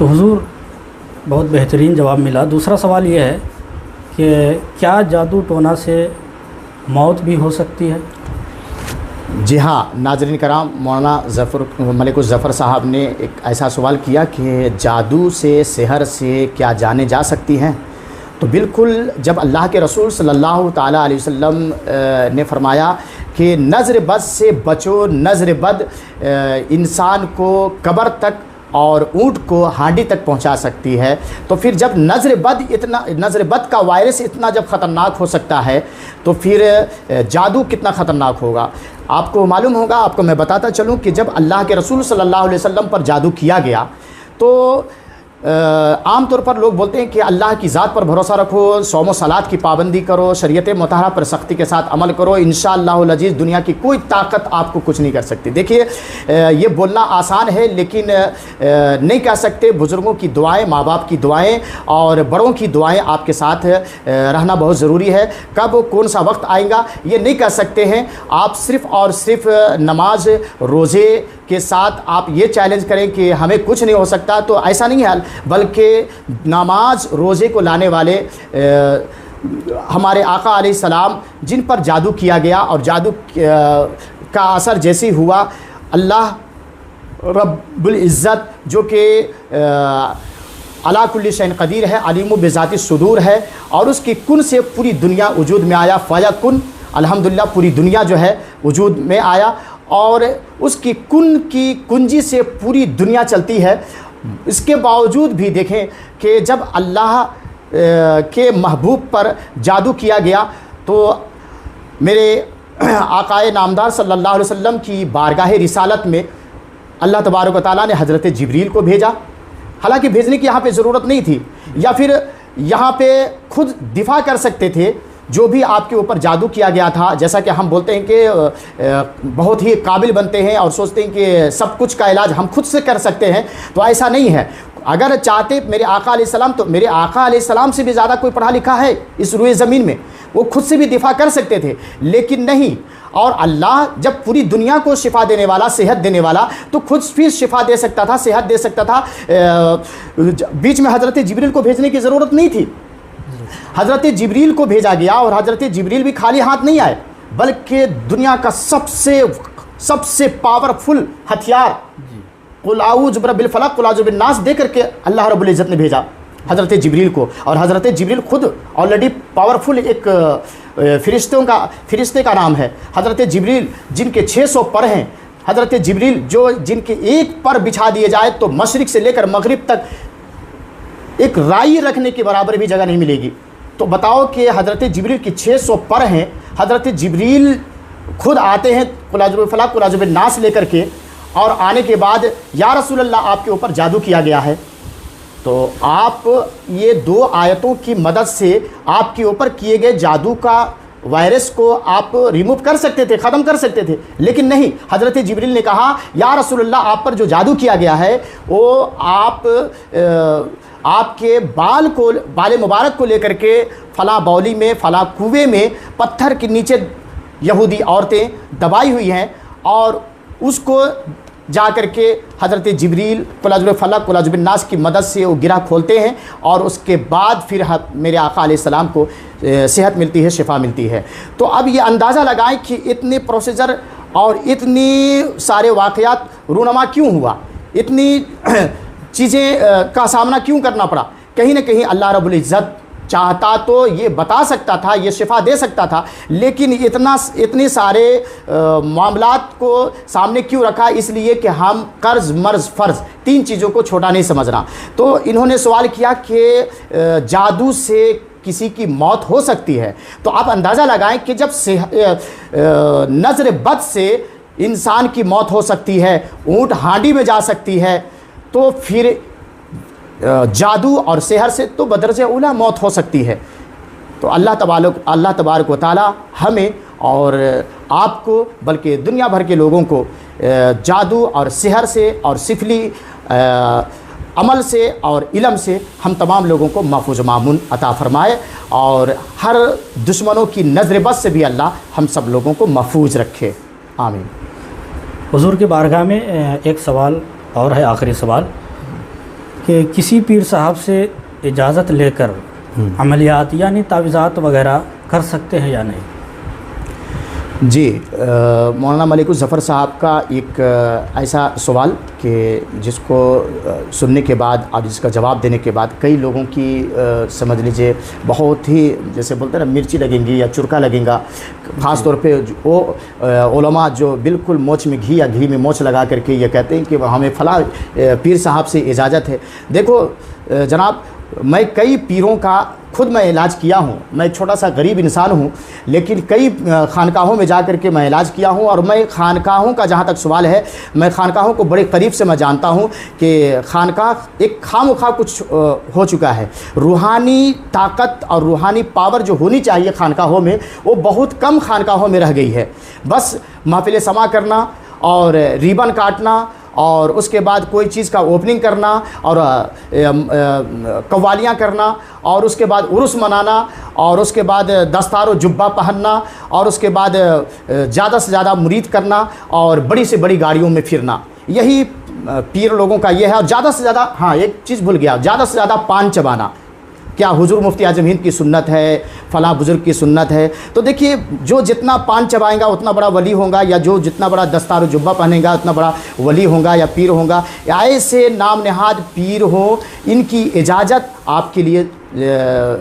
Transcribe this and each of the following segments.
तो हुजूर बहुत बेहतरीन जवाब मिला। दूसरा सवाल ये है कि क्या जादू टोना से मौत भी हो सकती है? जी हाँ नाज़रीन कराम, मौलाना मलिक ज़फ़र साहब ने एक ऐसा सवाल किया कि जादू से, सेहर से क्या जाने जा सकती हैं। तो बिल्कुल, जब अल्लाह के रसूल सल्लल्लाहु ताला अलैहि वसल्लम ने फरमाया कि नज़र बद से बचो, नज़र बद इंसान को कब्र तक और ऊँट को हांडी तक पहुंचा सकती है, तो फिर जब नज़र बद का वायरस इतना जब ख़तरनाक हो सकता है तो फिर जादू कितना ख़तरनाक होगा। आपको मालूम होगा, आपको मैं बताता चलूं कि जब अल्लाह के रसूल सल्लल्लाहु अलैहि वसल्लम पर जादू किया गया तो आम तौर पर लोग बोलते हैं कि अल्लाह की ज़ात पर भरोसा रखो, सौम सलात की पाबंदी करो, शरीयत मुतहरा पर सख्ती के साथ अमल करो, इंशाअल्लाहुल अज़ीज़ दुनिया की कोई ताकत आपको कुछ नहीं कर सकती। देखिए ये बोलना आसान है लेकिन नहीं कह सकते। बुज़ुर्गों की दुआएं, माँ बाप की दुआएं और बड़ों की दुआएं आपके साथ रहना बहुत ज़रूरी है। कब कौन सा वक्त आएगा ये नहीं कह सकते हैं। आप सिर्फ़ और सिर्फ नमाज रोज़े के साथ आप ये चैलेंज करें कि हमें कुछ नहीं हो सकता, तो ऐसा नहीं है, बल्कि नमाज रोज़े को लाने वाले हमारे आका अलैहिस्सलाम जिन पर जादू किया गया और जादू का असर जैसे हुआ, अल्लाह रब्बुल इज़्ज़त जो कि अला कुल्ली शैइन क़दीर है, अलीमु बिज़ाति सुदूर है, और उसकी कुन से पूरी दुनिया वजूद में आया। फ़यकुन, अल्हम्दुलिल्लाह पूरी दुनिया जो है वजूद में आया और उसकी कुन की कुंजी से पूरी दुनिया चलती है। इसके बावजूद भी देखें कि जब अल्लाह के महबूब पर जादू किया गया तो मेरे आकाए नामदार सल्लल्लाहु अलैहि वसल्लम की बारगाह रिसालत में अल्लाह तबारक व तआला ने हज़रत जिब्रील को भेजा। हालांकि भेजने की यहाँ पे ज़रूरत नहीं थी, या फिर यहाँ पे खुद दिफा कर सकते थे जो भी आपके ऊपर जादू किया गया था। जैसा कि हम बोलते हैं कि बहुत ही काबिल बनते हैं और सोचते हैं कि सब कुछ का इलाज हम खुद से कर सकते हैं, तो ऐसा नहीं है। अगर चाहते मेरे आका अलैहिस्सलाम, तो मेरे आका अलैहिस्सलाम से भी ज़्यादा कोई पढ़ा लिखा है इस रुए ज़मीन में, वो खुद से भी दिफा कर सकते थे, लेकिन नहीं। और अल्लाह जब पूरी दुनिया को शिफा देने वाला, सेहत देने वाला, तो खुद भी शिफा दे सकता था, सेहत दे सकता था। बीच में हज़रत जिब्रील को भेजने की ज़रूरत नहीं थी। हज़रत जिब्रील को भेजा गया और हज़रत जिब्रील भी खाली हाथ नहीं आए, बल्कि दुनिया का सबसे पावरफुल हथियार कुल आऊज़ु बिरब्बिल फलक, कुल आऊज़ु बिन नास दे करके अल्लाह रब्बुल इज़्ज़त ने भेजा हज़रत जिब्रील को। और हज़रत जिब्रील खुद ऑलरेडी पावरफुल एक फरिश्ते का नाम है हज़रत जिब्रील, जिनके 600 पर हैं। हज़रत जिब्रील जो जिनके एक पर बिछा दिए जाए तो मशरिक़ से लेकर मगरिब तक एक राई रखने के बराबर भी जगह नहीं मिलेगी। तो बताओ कि हज़रत जिब्रील की 600 पर हैं। हज़रत जिब्रील खुद आते हैं कुल आऊज़ु बिल फलक, कुल आऊज़ु बिन नास लेकर के, और आने के बाद या रसूल अल्लाह आपके ऊपर जादू किया गया है, तो आप ये 2 आयतों की मदद से आपके ऊपर किए गए जादू का वायरस को आप रिमूव कर सकते थे, ख़त्म कर सकते थे। लेकिन नहीं, हज़रत जिब्रील ने कहा या रसूल अल्लाह आप पर जो जादू किया गया है वो आपके बाल मुबारक को लेकर के फ़ला बौली में, फ़ला कुएँ में पत्थर के नीचे यहूदी औरतें दबाई हुई हैं, और उसको जा कर के हज़रत जिब्रील कुल आऊज़ु बिल फलक, कुल आऊज़ु बिन नास की मदद से वो गिरा खोलते हैं, और उसके बाद फिर मेरे आका अलैहिस्सलाम को सेहत मिलती है, शिफा मिलती है। तो अब ये अंदाज़ा लगाएं कि इतने प्रोसीजर और इतनी सारे वाक़यात रूनमा क्यों हुआ, इतनी चीज़ें का सामना क्यों करना पड़ा। कहीं ना कहीं अल्लाह रब्बुल इज़्ज़त चाहता तो ये बता सकता था, ये शिफा दे सकता था, लेकिन इतने सारे मामलात को सामने क्यों रखा, इसलिए कि हम कर्ज़, मर्ज़, फ़र्ज़ 3 चीज़ों को छोटा नहीं समझना। तो इन्होंने सवाल किया कि जादू से किसी की मौत हो सकती है, तो आप अंदाज़ा लगाएं कि जब से नज़र बद से इंसान की मौत हो सकती है, ऊँट हांडी में जा सकती है, तो फिर जादू और सेहर से तो बदरजे उला मौत हो सकती है। तो अल्लाह तबारक व तआला हमें और आपको, बल्कि दुनिया भर के लोगों को जादू और सेहर से और सिफली अमल से और इल्म से हम तमाम लोगों को महफूज मामून अता फ़रमाए, और हर दुश्मनों की नज़र बद से भी अल्लाह हम सब लोगों को महफूज रखे। आमीन। हुज़ूर की बारगाह में एक सवाल और है, आखिरी सवाल, कि किसी पीर साहब से इजाज़त लेकर अमलियात यानी तावीज़ात वगैरह कर सकते हैं या नहीं? जी, मौलाना मलिक ज़फ़र साहब का एक ऐसा सवाल कि जिसको सुनने के बाद और जिसका जवाब देने के बाद कई लोगों की समझ लीजिए बहुत ही जैसे बोलते हैं ना मिर्ची लगेंगी या चुरका लगेगा। ख़ास तौर पे वो उलमा जो बिल्कुल मोच में घी या घी में मोच लगा करके ये कहते हैं कि हमें फ़लाँ पीर साहब से इजाज़त है। देखो जनाब, मैं कई पीरों का खुद मैं इलाज किया हूँ। मैं एक छोटा सा गरीब इंसान हूँ, लेकिन कई खानकाहों में जा कर के मैं इलाज किया हूँ। और मैं खानकाहों का जहाँ तक सवाल है, मैं खानकाहों को बड़े करीब से मैं जानता हूँ कि खानकाह एक खामखा कुछ हो चुका है। रूहानी ताकत और रूहानी पावर जो होनी चाहिए खानकाहों में, वो बहुत कम खानकाहों में रह गई है। बस महफिल समा करना और रिबन काटना और उसके बाद कोई चीज़ का ओपनिंग करना और कव्वालियाँ करना और उसके बाद उर्स मनाना और उसके बाद दस्तार और जुब्बा पहनना और उसके बाद ज़्यादा से ज़्यादा मुरीद करना और बड़ी से बड़ी गाड़ियों में फिरना, यही पीर लोगों का ये है। और ज़्यादा से ज़्यादा, हाँ एक चीज़ भूल गया, ज़्यादा से ज़्यादा पान चबाना। क्या हुजूर मुफ्ती आजम हिंद की सुन्नत है, फ़लाँ बुज़ुर्ग की सुन्नत है? तो देखिए, जो जितना पान चबाएगा उतना बड़ा वली होगा, या जो जितना बड़ा दस्तार व जुब्बा पहनेगा उतना बड़ा वली होगा या पीर होगा। ऐसे नाम नहाद पीर हो, इनकी इजाज़त आपके लिए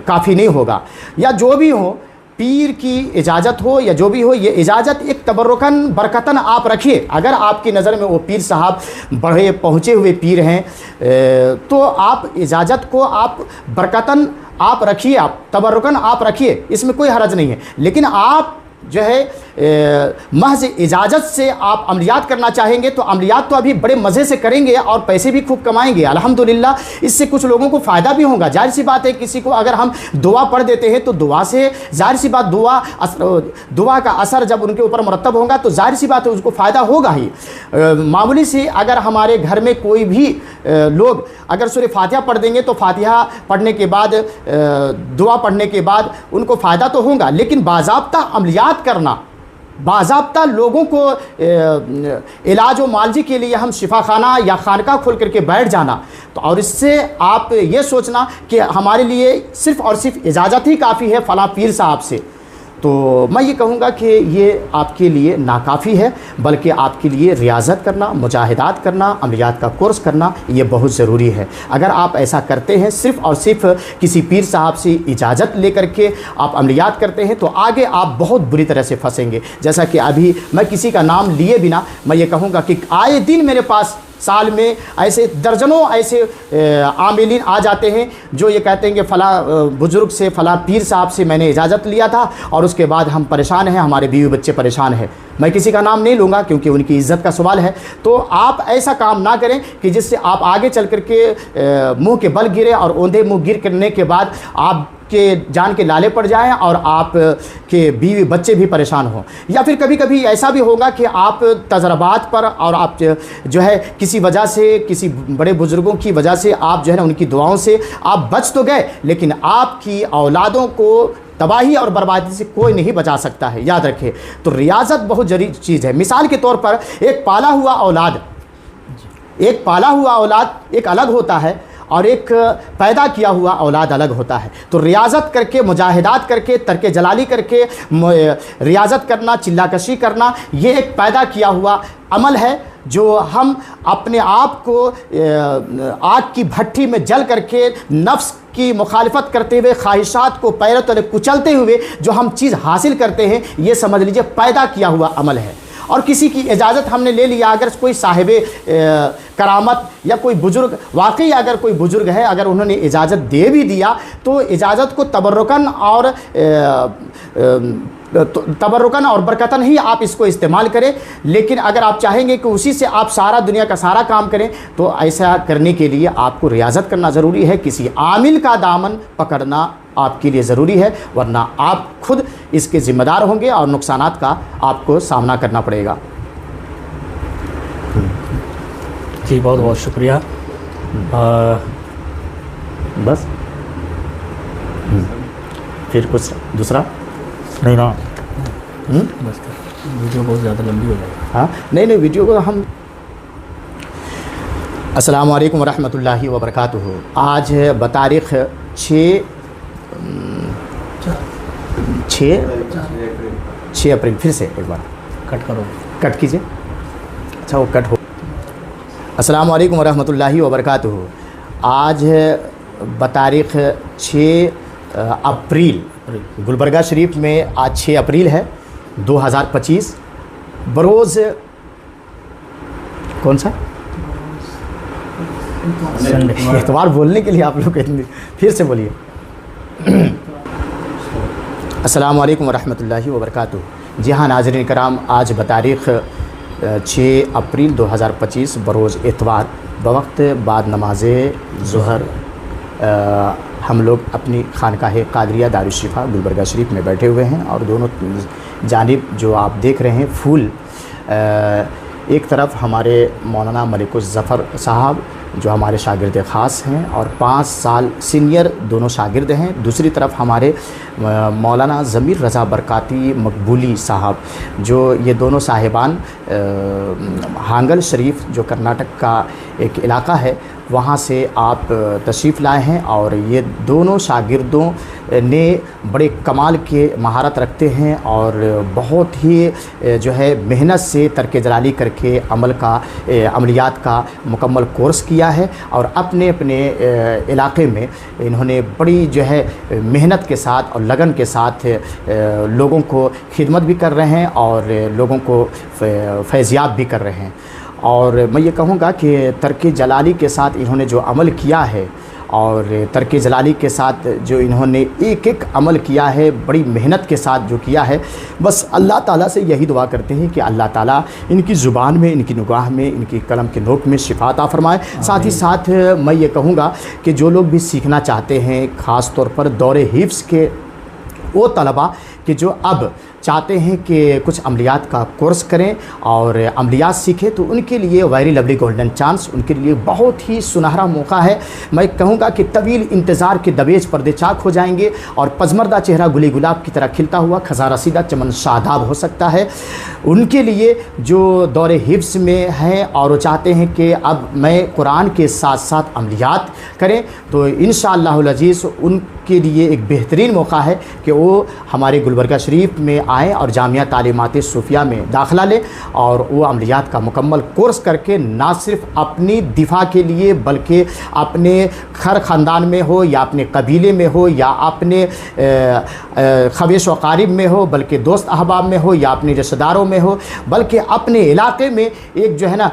काफ़ी नहीं होगा। या जो भी हो, पीर की इजाज़त हो या जो भी हो, ये इजाज़त एक तबर्रुकन बरकतन आप रखिए। अगर आपकी नज़र में वो पीर साहब बड़े पहुँचे हुए पीर हैं तो आप इजाज़त को आप बरकतन आप रखिए, आप तबर्रुकन आप रखिए, इसमें कोई हरज नहीं है। लेकिन आप जो है महज इजाज़त से आप अमलियात करना चाहेंगे तो अमलियात तो अभी बड़े मज़े से करेंगे और पैसे भी खूब कमाएंगे अल्हम्दुलिल्लाह। इससे कुछ लोगों को फ़ायदा भी होगा। जाहिर सी बात है, किसी को अगर हम दुआ पढ़ देते हैं तो दुआ से जाहिर सी बात दुआ का असर जब उनके ऊपर मुरतब होगा तो जाहिर सी बात है उसको फ़ायदा होगा ही। मामूली से अगर हमारे घर में कोई भी लोग अगर सूरह फातिहा पढ़ देंगे तो फातिहा पढ़ने के बाद दुआ पढ़ने के बाद उनको फ़ायदा तो होगा। लेकिन बाज़ाब्ता अमलियात करना, बाज़ाब्ता लोगों को इलाज व मालजी के लिए हम शिफाखाना या खानका खोल करके बैठ जाना, तो और इससे आप ये सोचना कि हमारे लिए सिर्फ़ और सिर्फ इजाज़त ही काफ़ी है फ़लाँ पीर साहब से, तो मैं ये कहूँगा कि ये आपके लिए नाकाफ़ी है। बल्कि आपके लिए रियाज़त करना, मुजाहिदात करना, अमलियात का कोर्स करना ये बहुत ज़रूरी है। अगर आप ऐसा करते हैं, सिर्फ़ और सिर्फ किसी पीर साहब से इजाज़त लेकर के आप अमलियात करते हैं, तो आगे आप बहुत बुरी तरह से फंसेंगे। जैसा कि अभी मैं किसी का नाम लिए बिना मैं ये कहूँगा कि आए दिन मेरे पास साल में ऐसे दर्जनों ऐसे आमिलीन आ जाते हैं जो ये कहते हैं कि फ़लाँ बुज़ुर्ग से, फ़लाँ पीर साहब से मैंने इजाज़त लिया था और उसके बाद हम परेशान हैं, हमारे बीवी बच्चे परेशान हैं। मैं किसी का नाम नहीं लूँगा क्योंकि उनकी इज़्ज़त का सवाल है। तो आप ऐसा काम ना करें कि जिससे आप आगे चल कर के मुँह के बल गिरे और औंधे मुँह गिर करने के बाद आप के जान के लाले पड़ जाएं और आप के बीवी बच्चे भी परेशान हों। या फिर कभी कभी ऐसा भी होगा कि आप तजर्बात पर और आप जो है किसी वजह से, किसी बड़े बुज़ुर्गों की वजह से आप जो है ना उनकी दुआओं से आप बच तो गए, लेकिन आपकी औलादों को तबाही और बर्बादी से कोई नहीं बचा सकता है, याद रखें। तो रियाज़त बहुत ज़रूरी चीज़ है। मिसाल के तौर पर एक पाला हुआ औलाद एक अलग होता है और एक पैदा किया हुआ औलाद अलग होता है। तो रियाज़त करके, मुजाहिदात करके, तरके जलाली करके रियाज़त करना, चिल्लाकशी करना, ये एक पैदा किया हुआ अमल है जो हम अपने आप को आग की भट्टी में जल करके नफ्स की मुखालिफत करते हुए, ख्वाहिशात को पैरों तले कुचलते हुए जो हम चीज़ हासिल करते हैं, ये समझ लीजिए पैदा किया हुआ अमल है। और किसी की इजाज़त हमने ले लिया, अगर कोई साहिबे करामत या कोई बुज़ुर्ग, वाकई अगर कोई बुज़ुर्ग है, अगर उन्होंने इजाज़त दे भी दिया तो इजाज़त को तबर्रुकन और बरकतन ही आप इसको इस्तेमाल करें। लेकिन अगर आप चाहेंगे कि उसी से आप सारा दुनिया का सारा काम करें, तो ऐसा करने के लिए आपको रियाज़त करना ज़रूरी है। किसी आमिल का दामन पकड़ना आपके लिए ज़रूरी है, वरना आप खुद इसके ज़िम्मेदार होंगे और नुकसानात का आपको सामना करना पड़ेगा। जी, बहुत बहुत शुक्रिया। बस फिर कुछ दूसरा नहीं ना, बस वीडियो बहुत ज़्यादा लंबी हो जाएगी। हाँ, नहीं वीडियो को हम अस्सलामु अलैकुम वरहमतुल्लाहि वबरकातुहू। आज बतारीख़ 6 अप्रैल। फिर से एक बार कट करो, कट कीजिए। अच्छा वो कट हो। अस्सलामु अलैकुम वरहमतुल्लाहि वबरकातुहू। आज बतारीख़ 6 अप्रैल, गुलबर्गा शरीफ में आज 6 अप्रैल है 2025। बरोज़ कौन सा इतवार बोलने के लिए आप लोग इतनी फिर से बोलिए। अस्सलामु अलैकुम वरहमतुल्लाहि वबरकातुहू। जी हाँ नाज़रीन कराम, आज बतारीख़ 6 अप्रैल 2025 बरोज़ इतवार बवक्त बाद नमाज ज़ुहर हम लोग अपनी खानकाह क़ादरिया दारुश्शिफ़ा गुलबर्गा शरीफ में बैठे हुए हैं और दोनों जानिब जो आप देख रहे हैं फूल, एक तरफ हमारे मौलाना मलिकुज़्ज़फ़र साहब जो हमारे शागिर्द ख़ास हैं और 5 साल सीनियर दोनों शागिर्द हैं, दूसरी तरफ हमारे मौलाना ज़मीर रज़ा बरकाती मकबूली साहब जो ये दोनों साहिबान हांगल शरीफ जो कर्नाटक का एक इलाका है वहाँ से आप तशरीफ़ लाए हैं और ये दोनों शागिर्दों ने बड़े कमाल के महारत रखते हैं और बहुत ही जो है मेहनत से तर्क जलाली करके अमलियात का मुकम्मल कोर्स किया है और अपने अपने इलाके में इन्होंने बड़ी जो है मेहनत के साथ और लगन के साथ लोगों को खिदमत भी कर रहे हैं और लोगों को फैज़याब भी कर रहे हैं। और मैं ये कहूँगा कि तर्क जलाली के साथ इन्होंने जो अमल किया है और तर्क जलाली के साथ जो इन्होंने एक एक अमल किया है, बड़ी मेहनत के साथ जो किया है, बस अल्लाह ताला से यही दुआ करते हैं कि अल्लाह ताला इनकी ज़ुबान में, इनकी निगाह में, इनकी कलम के नोक में शिफा अता फरमाए। साथ ही साथ मैं ये कहूँगा कि जो लोग भी सीखना चाहते हैं, ख़ास तौर पर दौरे हिफ्ज़ के वो तलबा कि जो अब चाहते हैं कि कुछ अमलियात का कोर्स करें और अमलियात सीखें, तो उनके लिए वेरी लवली गोल्डन चांस, उनके लिए बहुत ही सुनहरा मौका है। मैं कहूँगा कि तवील इंतज़ार के दबेज पर्दे चाक हो जाएंगे और पजमर्दा चेहरा गुली गुलाब की तरह खिलता हुआ खज़ारा सीधा चमन शादाब हो सकता है। उनके लिए जो दौरे हिफ्ज़ में हैं और वो चाहते हैं कि अब मैं कुरान के साथ साथ अमलियात करें, तो इंशाअल्लाहुल अज़ीज़ उनके लिए एक बेहतरीन मौका है कि वो हमारे गुलबर्गा शरीफ में आएँ और जामिया तालीमात सूफिया में दाखिला लें और वो अमलियात का मुकम्मल कोर्स करके ना सिर्फ अपनी दिफा के लिए बल्कि अपने खर ख़ानदान में हो या अपने कबीले में हो या अपने ख़बीस व क़ारिब में हो, बल्कि दोस्त अहबाब में हो या अपने रिश्तेदारों में हो, बल्कि अपने इलाके में एक जो है ना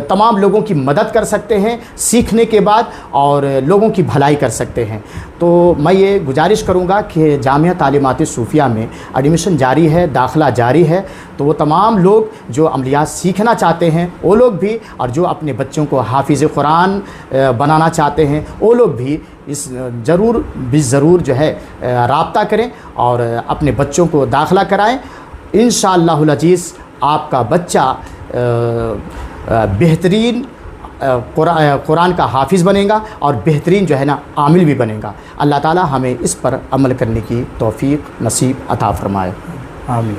तमाम लोगों की मदद कर सकते हैं सीखने के बाद और लोगों की भलाई कर सकते हैं। तो मैं ये गुजारिश करूँगा कि जामिया तालीमात सूफिया में एडमिशन जारी है, दाखिला जारी है, तो वो तमाम लोग जो अमलियात सीखना चाहते हैं वो लोग भी और जो अपने बच्चों को हाफिज़ कुरान बनाना चाहते हैं वो लोग भी इस ज़रूर जो है राब्ता करें और अपने बच्चों को दाखिला कराएं। इंशाअल्लाहुल अज़ीज़ आपका बच्चा बेहतरीन कुरान का हाफिज़ बनेगा और बेहतरीन जो है ना आमिल भी बनेगा। अल्लाह ताला हमें इस पर अमल करने की तौफ़ीक़ नसीब अता फ़रमाए। आमीन।